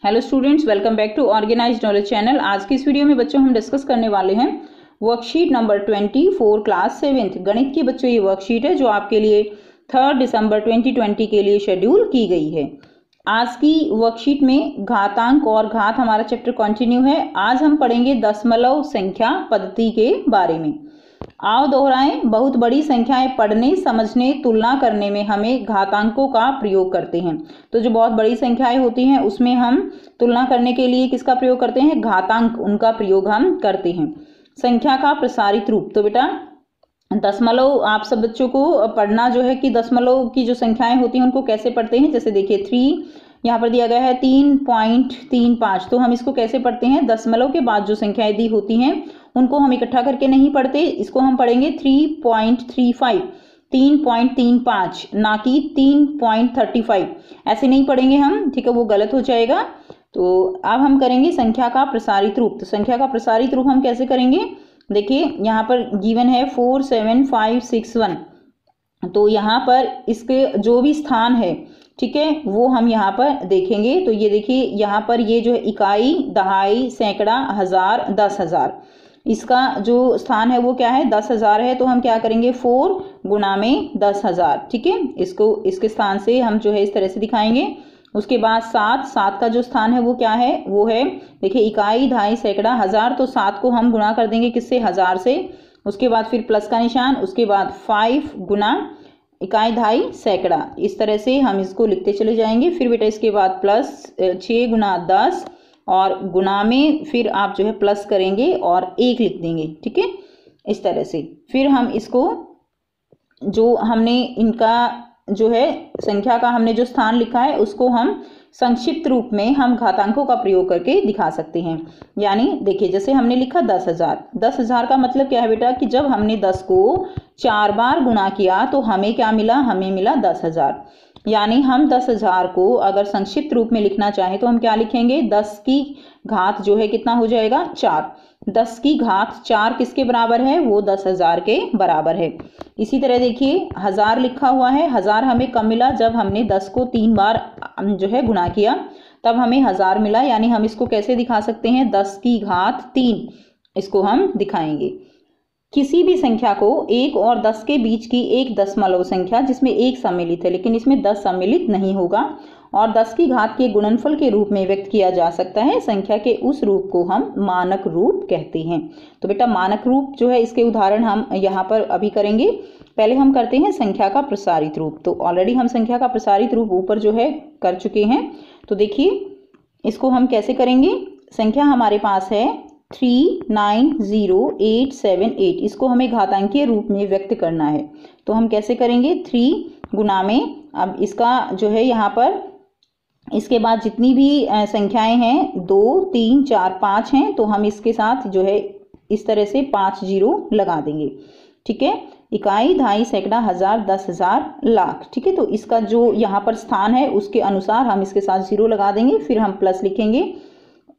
Hello students, welcome back to organised knowledge channel. आज की इस वीडियो में बच्चों हम डिस्कस करने वाले हैं वर्कशीट नंबर 24 क्लास 7th गणित की। बच्चों ये वर्कशीट है जो आपके लिए 3 दिसंबर 2020 के लिए शेड्यूल की गई है। आज की वर्कशीट में घातांक और घात हमारा चैप्टर कंटिन्यू है। आज हम पढ़ेंगे दशमलव संख्या पद्धति के बारे में। आओ दोहराएं, बहुत बड़ी संख्याएं पढ़ने, समझने, तुलना करने में हमें घातांकों का प्रयोग करते हैं। तो जो बहुत बड़ी संख्याएं होती हैं उसमें हम तुलना करने के लिए किसका प्रयोग करते हैं? घातांक, उनका प्रयोग हम करते हैं। संख्या का प्रसारित रूप, तो बेटा दशमलव आप सब बच्चों को पढ़ना जो है कि दशमलव की जो संख्याएं होती हैं उनको कैसे पढ़ते हैं। जैसे देखिए 3 यहाँ पर दिया गया है 3.35, तो हम इसको कैसे पढ़ते हैं? दशमलव के बाद जो संख्याएं दी होती हैं उनको हम इकट्ठा करके नहीं पढ़ते, इसको हम पढ़ेंगे 3.35, 3.35, ना कि 3.35। ऐसे नहीं पढ़ेंगे हम, ठीक है, वो गलत हो जाएगा। तो अब हम करेंगे संख्या का प्रसारित रूप। तो संख्या का प्रसारित रूप हम कैसे करेंगे? देखिए यहाँ पर गिवन है 47561, तो यहाँ पर इसके जो भी स्थान है, ठीक है, वो हम यहाँ पर देखेंगे। तो ये देखिए यहाँ पर ये जो है इकाई, दहाई, सैकड़ा, हजार, 10,000, इसका जो स्थान है वो क्या है? 10,000 है। तो हम क्या करेंगे? 4 गुना में 10,000, ठीक है, इसको इसके स्थान से हम जो है इस तरह से दिखाएंगे। उसके बाद 7 का जो स्थान है वो क्या है? वो है देखिए इकाई, दहाई, सैकड़ा, हजार, तो 7 को हम गुणा कर देंगे किससे? 1000 से। उसके बाद फिर प्लस का निशान, उसके बाद 5 गुना इकाई, दहाई, सैकड़ा, इस तरह से हम इसको लिखते चले जाएंगे। फिर बेटा इसके बाद प्लस 6 गुना 10 और गुना में फिर आप जो है प्लस करेंगे और 1 लिख देंगे, ठीक है, इस तरह से। फिर हम इसको जो हमने इनका जो है संख्या का हमने जो स्थान लिखा है उसको हम संक्षिप्त रूप में हम घातांकों का प्रयोग करके दिखा सकते हैं। यानी देखिए जैसे हमने लिखा 10,000, 10,000 का मतलब क्या है बेटा कि जब हमने 10 को 4 बार गुणा किया तो हमें क्या मिला? हमें मिला 10,000। यानी हम 10,000 को अगर संक्षिप्त रूप में लिखना चाहें तो हम क्या लिखेंगे? 10 की घात जो है कितना हो जाएगा? 4। 10 की घात 4 किसके बराबर है? वो 10,000 के बराबर है। इसी तरह देखिए 1000 लिखा हुआ है, 1000 हमें कब मिला? जब हमने 10 को 3 बार जो है गुणा किया तब हमें 1000 मिला। यानी हम इसको कैसे दिखा सकते हैं? 10 की घात 3, इसको हम दिखाएंगे। किसी भी संख्या को 1 और 10 के बीच की एक दशमलव संख्या जिसमें 1 सम्मिलित है लेकिन इसमें 10 सम्मिलित नहीं होगा और 10 की घात के गुणनफल के रूप में व्यक्त किया जा सकता है। संख्या के उस रूप को हम मानक रूप कहते हैं। तो बेटा मानक रूप जो है इसके उदाहरण हम यहाँ पर अभी करेंगे। पहले हम करते हैं संख्या का प्रसारित रूप। तो ऑलरेडी हम संख्या का प्रसारित रूप ऊपर जो है कर चुके हैं। तो देखिए इसको हम कैसे करेंगे? संख्या हमारे पास है 390878, इसको हमें घातांकीय रूप में व्यक्त करना है। तो हम कैसे करेंगे? 3 गुना में, अब इसका जो है यहाँ पर इसके बाद जितनी भी संख्याएं हैं 2, 3, 4, 5 हैं, तो हम इसके साथ जो है इस तरह से 5 जीरो लगा देंगे, ठीक है। इकाई, दहाई, सैकड़ा, हजार, 10,000, लाख, ठीक है। तो इसका जो यहाँ पर स्थान है उसके अनुसार हम इसके साथ 0 लगा देंगे, फिर हम प्लस लिखेंगे।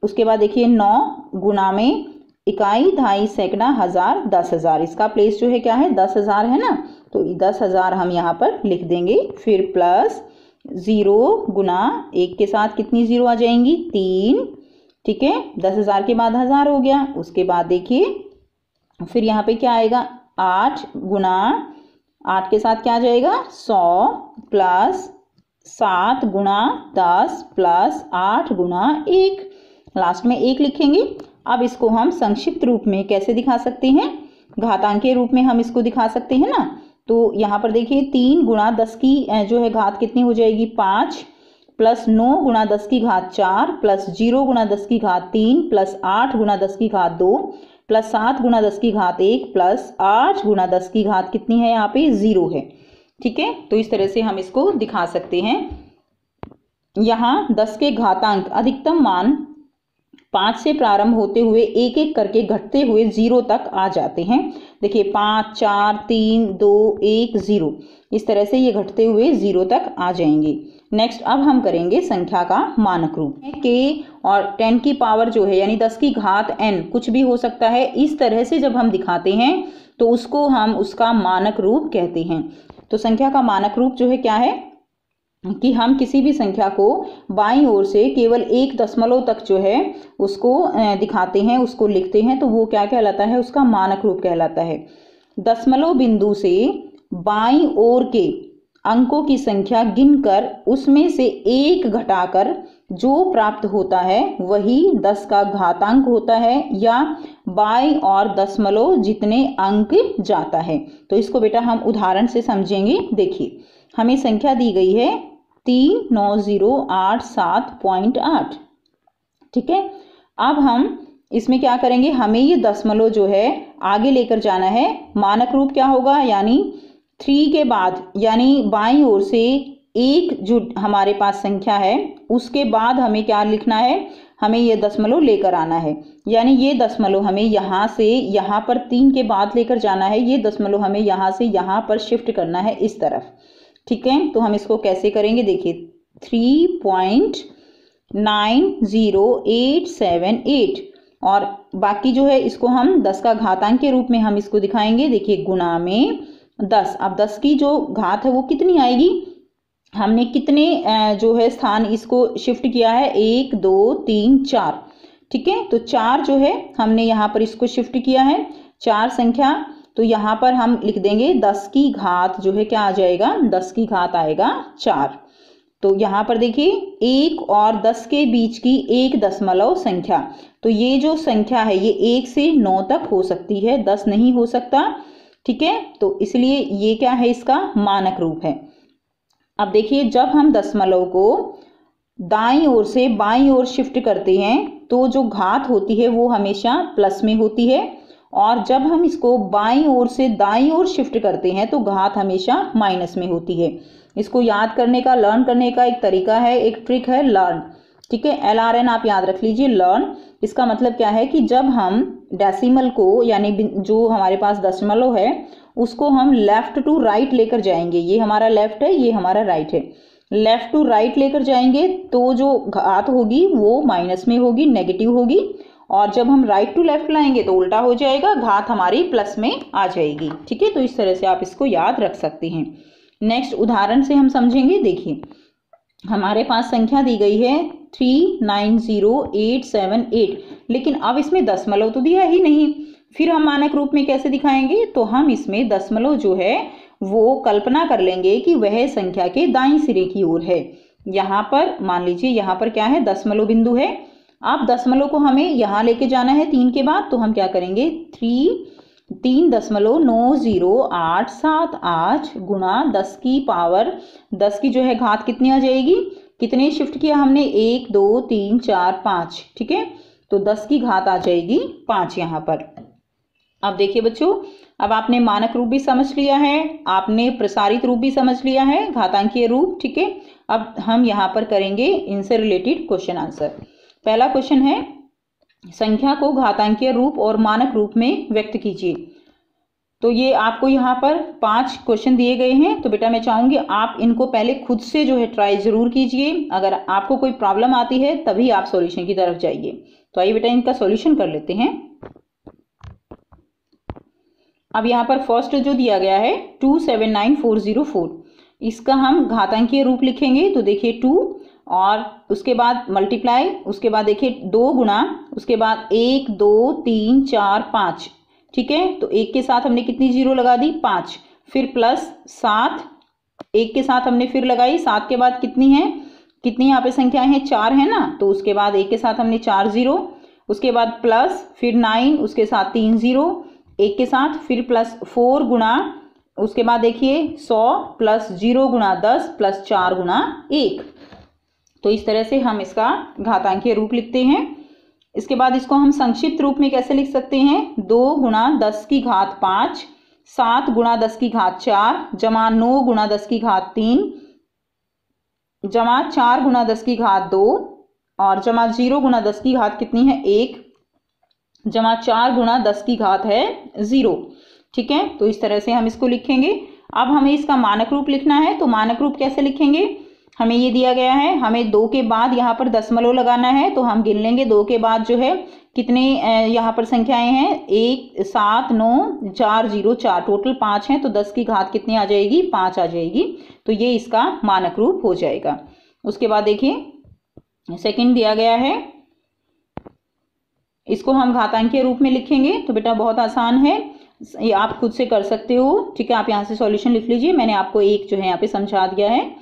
उसके बाद देखिए 9 गुना में इकाई, दहाई, सैकड़ा, हजार, 10,000, इसका प्लेस जो है क्या है? 10,000 है ना, तो 10,000 हम यहाँ पर लिख देंगे। फिर प्लस 0 गुना 1 के साथ कितनी 0 आ जाएंगी? 3, ठीक है। 10,000 के बाद 1000 हो गया। उसके बाद देखिए फिर यहाँ पे क्या आएगा? 8 गुना 8 के साथ क्या आ जाएगा? 100 प्लस 7 गुना 10 प्लस 8 गुना 1, लास्ट में 1 लिखेंगे। अब इसको हम संक्षिप्त रूप में कैसे दिखा सकते हैं? घातांकीय रूप में हम इसको दिखा सकते हैं ना। तो यहाँ पर देखिए 3 गुना 10 की जो है घात कितनी हो जाएगी? 5 प्लस 9 गुना 10 की घात 4 प्लस 0 गुना 10 की घात 3 प्लस 8 गुना 10 की घात 2 प्लस 7 गुना 10 की घात 1 प्लस 8 गुना 10 की घात कितनी है? यहाँ पे 0 है, ठीक है। तो इस तरह से हम इसको दिखा सकते हैं। यहाँ 10 के घातांक अधिकतम मान 5 से प्रारंभ होते हुए एक एक करके घटते हुए 0 तक आ जाते हैं। देखिए 5, 4, 3, 2, 1, 0, इस तरह से ये घटते हुए 0 तक आ जाएंगे। नेक्स्ट अब हम करेंगे संख्या का मानक रूप। के और 10 की पावर जो है यानी 10 की घात n कुछ भी हो सकता है, इस तरह से जब हम दिखाते हैं तो उसको हम उसका मानक रूप कहते हैं। तो संख्या का मानक रूप जो है क्या है? कि हम किसी भी संख्या को बाईं ओर से केवल 1 दशमलव तक जो है उसको दिखाते हैं, उसको लिखते हैं, तो वो क्या कहलाता है, उसका मानक रूप कहलाता है। दशमलव बिंदु से बाईं ओर के अंकों की संख्या गिनकर उसमें से 1 घटाकर जो प्राप्त होता है वही 10 का घातांक होता है, या बाईं और दशमलव जितने अंक जाता है। तो इसको बेटा हम उदाहरण से समझेंगे। देखिए, हमें संख्या दी गई है 39087.8, ठीक है। अब हम इसमें क्या करेंगे, हमें ये दशमलव जो है आगे लेकर जाना है। मानक रूप क्या होगा, यानी 3 के बाद, यानी बाईं ओर से 1 जो हमारे पास संख्या है उसके बाद हमें क्या लिखना है, हमें ये दशमलव लेकर आना है। यानी ये दशमलव हमें यहाँ से यहाँ पर 3 के बाद लेकर जाना है, ये दशमलव हमें यहाँ से यहाँ पर शिफ्ट करना है इस तरफ, ठीक है। तो हम इसको कैसे करेंगे, देखिए 3.90878, और बाकी जो है इसको हम 10 का घातांक के रूप में हम इसको दिखाएंगे। देखिए, गुणा में 10। अब 10 की जो घात है वो कितनी आएगी, हमने कितने जो है स्थान इसको शिफ्ट किया है, 1 2 3 4, ठीक है। तो 4 जो है हमने यहाँ पर इसको शिफ्ट किया है, 4 संख्या। तो यहाँ पर हम लिख देंगे 10 की घात जो है क्या आ जाएगा, 10 की घात आएगा 4। तो यहाँ पर देखिए 1 और 10 के बीच की 1 दशमलव संख्या, तो ये जो संख्या है ये 1 से 9 तक हो सकती है, 10 नहीं हो सकता, ठीक है। तो इसलिए ये क्या है, इसका मानक रूप है। अब देखिए, जब हम दशमलव को दाईं ओर से बाईं ओर शिफ्ट करते हैं तो जो घात होती है वो हमेशा प्लस में होती है, और जब हम इसको बाईं ओर से दाईं ओर शिफ्ट करते हैं तो घात हमेशा माइनस में होती है। इसको याद करने का, लर्न करने का एक तरीका है, एक ट्रिक है लर्न, ठीक है। LRN आप याद रख लीजिए, लर्न। इसका मतलब क्या है कि जब हम डेसिमल को, यानी जो हमारे पास दशमलव है उसको हम लेफ्ट टू राइट लेकर जाएंगे, ये हमारा लेफ्ट है, ये हमारा राइट है, लेफ्ट टू राइट लेकर जाएंगे तो जो घात होगी वो माइनस में होगी, नेगेटिव होगी, और जब हम राइट टू लेफ्ट लाएंगे तो उल्टा हो जाएगा, घात हमारी प्लस में आ जाएगी, ठीक है। तो इस तरह से आप इसको याद रख सकते हैं। नेक्स्ट उदाहरण से हम समझेंगे। देखिए, हमारे पास संख्या दी गई है 390,878, लेकिन अब इसमें दशमलव तो दिया ही नहीं, फिर हम मानक रूप में कैसे दिखाएंगे, तो हम इसमें दशमलव जो है वो कल्पना कर लेंगे कि वह संख्या के दाईं सिरे की ओर है। यहाँ पर मान लीजिए, यहाँ पर क्या है, दशमलव बिंदु है। अब दशमलव को हमें यहाँ लेके जाना है 3 के बाद, तो हम क्या करेंगे, 3.90878 गुणा 10 की पावर 10 की जो है घात कितनी आ जाएगी, कितने शिफ्ट किया हमने, 1 2 3 4 5, ठीक है। तो 10 की घात आ जाएगी 5 यहाँ पर। अब देखिए बच्चों, अब आपने मानक रूप भी समझ लिया है, आपने प्रसारित रूप भी समझ लिया है, घातांकीय रूप, ठीक है। अब हम यहाँ पर करेंगे इनसे रिलेटेड क्वेश्चन आंसर। पहला क्वेश्चन है, संख्या को घातांकीय रूप और मानक रूप में व्यक्त कीजिए। तो ये आपको यहाँ पर 5 क्वेश्चन दिए गए हैं। तो बेटा मैं चाहूंगी आप इनको पहले खुद से जो है ट्राई जरूर कीजिए, अगर आपको कोई प्रॉब्लम आती है तभी आप सॉल्यूशन की तरफ जाइए। तो आइए बेटा इनका सॉल्यूशन कर लेते हैं। अब यहाँ पर फर्स्ट जो दिया गया है 279404, इसका हम घातांकीय रूप लिखेंगे। तो देखिए 2 और उसके बाद मल्टीप्लाई, उसके बाद देखिए 2 गुना, उसके बाद 1 2 3 4 5, ठीक है। तो 1 के साथ हमने कितनी जीरो लगा दी, 5, फिर प्लस 7, 1 के साथ हमने फिर लगाई, 7 के बाद कितनी है, कितनी यहाँ पे संख्याएं हैं, 4 है ना। तो उसके बाद 1 के साथ हमने 4 जीरो, उसके बाद प्लस फिर 9, उसके साथ 3 जीरो, 1 के साथ फिर प्लस 4 गुना, उसके बाद देखिए 100 प्लस 0 गुना 10 प्लस 4 गुना 1। तो इस तरह से हम इसका घातांकीय रूप लिखते हैं। इसके बाद इसको हम संक्षिप्त रूप में कैसे लिख सकते हैं, 2 गुना 10 की घात 5, 7 गुना 10 की घात 4, जमा 9 गुना 10 की घात 3, जमा 4 गुना 10 की घात 2, और जमा 0 गुना 10 की घात कितनी है, 1, जमा 4 गुना 10 की घात है 0, ठीक है। तो इस तरह से हम इसको लिखेंगे। अब हमें इसका मानक रूप लिखना है। तो मानक रूप कैसे लिखेंगे, हमें ये दिया गया है, हमें 2 के बाद यहाँ पर दशमलव लगाना है, तो हम गिन लेंगे 2 के बाद जो है कितने यहाँ पर संख्याएं हैं, 1 7 9 4 0 4, टोटल 5 हैं, तो 10 की घात कितनी आ जाएगी, 5 आ जाएगी। तो ये इसका मानक रूप हो जाएगा। उसके बाद देखिए सेकंड दिया गया है, इसको हम घातांकीय रूप में लिखेंगे। तो बेटा बहुत आसान है, ये आप खुद से कर सकते हो, ठीक है। आप यहाँ से सॉल्यूशन लिख लीजिए, मैंने आपको एक जो है यहाँ पे समझा दिया है।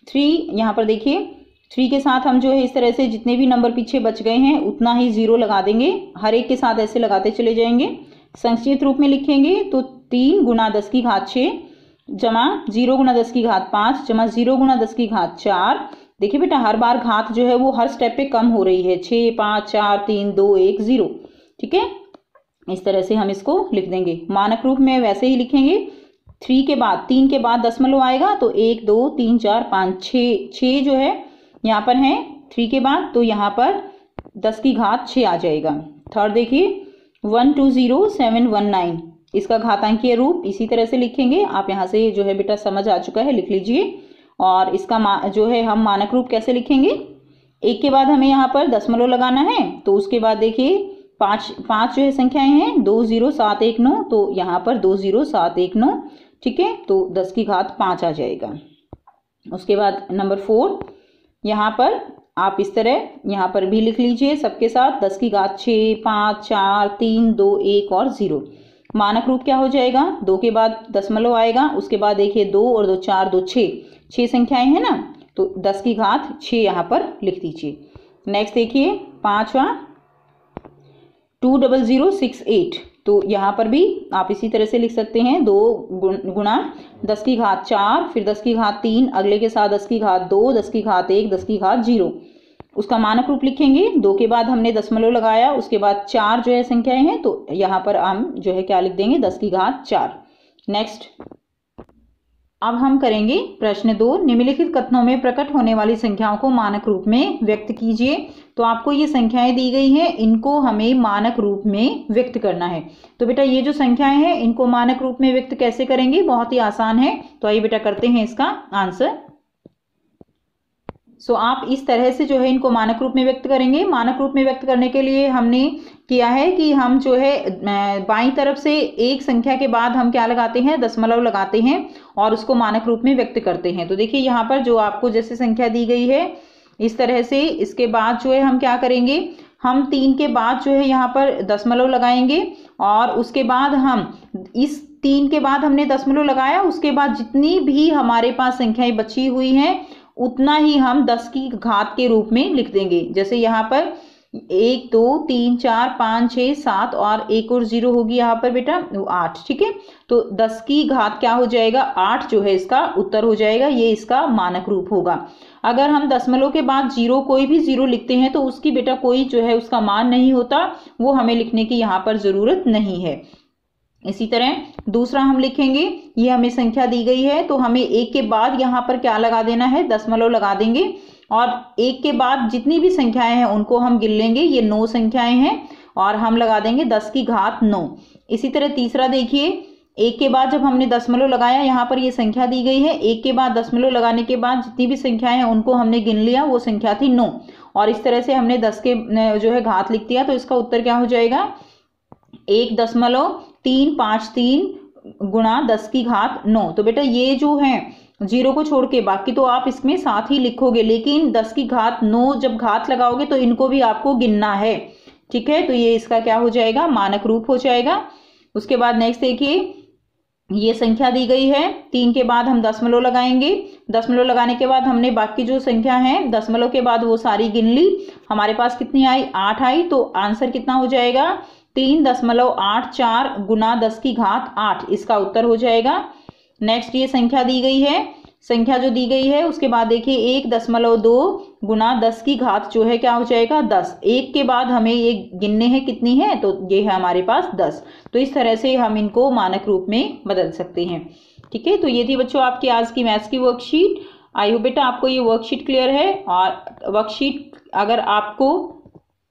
3 यहाँ पर देखिए 3 के साथ हम जो है इस तरह से जितने भी नंबर पीछे बच गए हैं उतना ही 0 लगा देंगे, हर एक के साथ ऐसे लगाते चले जाएंगे। संक्षिप्त रूप में लिखेंगे तो 3 गुना 10 की घात 6 जमा 0 गुना 10 की घात 5 जमा 0 गुना 10 की घात 4। देखिए बेटा हर बार घात जो है वो हर स्टेप पे कम हो रही है, 6 5 4 3 2 1 0, ठीक है। इस तरह से हम इसको लिख देंगे। मानक रूप में वैसे ही लिखेंगे, 3 के बाद 3 के बाद दशमलव आएगा तो 1 2 3 4 5 6 जो है यहाँ पर है 3 के बाद, तो यहाँ पर 10 की घात 6 आ जाएगा। थर्ड देखिए 120 719, इसका घातांकीय रूप इसी तरह से लिखेंगे। आप यहाँ से जो है बेटा समझ आ चुका है, लिख लीजिए। और इसका जो है हम मानक रूप कैसे लिखेंगे, 1 के बाद हमें यहाँ पर दशमलव लगाना है, तो उसके बाद देखिए 5 जो है संख्याएं हैं 20719, तो यहाँ पर 20719, ठीक है। तो 10 की घात 5 आ जाएगा। उसके बाद नंबर 4 यहाँ पर आप इस तरह यहाँ पर भी लिख लीजिए सबके साथ, 10 की घात 6 5 4 3 2 1 और 0। मानक रूप क्या हो जाएगा, 2 के बाद दशमलव आएगा, उसके बाद देखिए 2 और 2 4 2 6 संख्याएं हैं ना, तो 10 की घात 6 यहाँ पर लिख दीजिए। नेक्स्ट देखिए 5वां 20068, तो यहाँ पर भी आप इसी तरह से लिख सकते हैं, 2 गुना 10 की घात 4 फिर 10 की घात 3, अगले के साथ 10 की घात 2 10 की घात 1 10 की घात 0। उसका मानक रूप लिखेंगे, 2 के बाद हमने दशमलव लगाया, उसके बाद 4 जो है संख्याएं हैं, तो यहाँ पर हम जो है क्या लिख देंगे, 10 की घात 4। नेक्स्ट अब हम करेंगे प्रश्न 2, निम्नलिखित कथनों में प्रकट होने वाली संख्याओं को मानक रूप में व्यक्त कीजिए। तो आपको ये संख्याएं दी गई हैं, इनको हमें मानक रूप में व्यक्त करना है। तो बेटा ये जो संख्याएं हैं इनको मानक रूप में व्यक्त कैसे करेंगे, बहुत ही आसान है। तो आइए बेटा करते हैं इसका आंसर। सो आप इस तरह से जो है इनको मानक रूप में व्यक्त करेंगे। मानक रूप में व्यक्त करने के लिए हमने किया है कि हम जो है बाईं तरफ से एक संख्या के बाद हम क्या लगाते हैं, दशमलव लगाते हैं और उसको मानक रूप में व्यक्त करते हैं। तो देखिए यहाँ पर जो आपको जैसे संख्या दी गई है इस तरह से, इसके बाद जो है हम क्या करेंगे, हम 3 के बाद जो है यहाँ पर दशमलव लगाएंगे और उसके बाद हम इस 3 के बाद हमने दशमलव लगाया, उसके बाद जितनी भी हमारे पास संख्याएं बची हुई हैं उतना ही हम 10 की घात के रूप में लिख देंगे। जैसे यहाँ पर 1 2 3 4 5 6 7 और एक और 0 होगी यहाँ पर बेटा 8, ठीक है। तो 10 की घात क्या हो जाएगा, 8 जो है इसका उत्तर हो जाएगा, ये इसका मानक रूप होगा। अगर हम दशमलव के बाद 0 कोई भी 0 लिखते हैं तो उसकी बेटा कोई जो है उसका मान नहीं होता, वो हमें लिखने की यहाँ पर जरूरत नहीं है। इसी तरह दूसरा हम लिखेंगे, ये हमें संख्या दी गई है तो हमें 1 के बाद यहाँ पर क्या लगा देना है, दशमलव लगा देंगे और 1 के बाद जितनी भी संख्याएं हैं उनको हम गिन लेंगे। ये 9 संख्याएं हैं और हम लगा देंगे 10 की घात 9। इसी तरह तीसरा देखिए, 1 के बाद जब हमने दशमलव लगाया, यहाँ पर ये संख्या दी गई है, 1 के बाद दशमलव लगाने के बाद जितनी भी संख्याएं हैं उनको हमने गिन लिया, वो संख्या थी 9 और इस तरह से हमने 10 के जो है घात लिख दिया। तो इसका उत्तर क्या हो जाएगा, 1.353 गुणा 10 की घात 9। तो बेटा ये जो है 0 को छोड़ के बाकी तो आप इसमें साथ ही लिखोगे, लेकिन 10 की घात 9 जब घात लगाओगे तो इनको भी आपको गिनना है, ठीक है। तो ये इसका क्या हो जाएगा, मानक रूप हो जाएगा। उसके बाद नेक्स्ट देखिए, ये संख्या दी गई है, 3 के बाद हम दशमलव लगाएंगे, दशमलव लगाने के बाद हमने बाकी जो संख्या है दशमलव के बाद वो सारी गिन ली, हमारे पास कितनी आई, 8 आई। तो आंसर कितना हो जाएगा, 3.84 गुना 10 की घात 8, इसका उत्तर हो जाएगा। नेक्स्ट ये संख्या दी गई है, संख्या जो दी गई है उसके बाद देखिए 1.2 गुना 10 की घात जो है क्या हो जाएगा, 10। 1 के बाद हमें ये गिनने हैं कितनी है, तो ये है हमारे पास 10। तो इस तरह से हम इनको मानक रूप में बदल सकते हैं, ठीक है। तो ये थी बच्चों आपकी आज की मैथ्स की वर्कशीट। आई होप बेटा आपको ये वर्कशीट क्लियर है, और वर्कशीट अगर आपको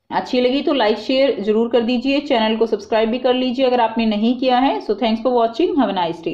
अच्छी लगी तो लाइक शेयर जरूर कर दीजिए, चैनल को सब्सक्राइब भी कर लीजिए अगर आपने नहीं किया है। So thanks for watching, have a nice day.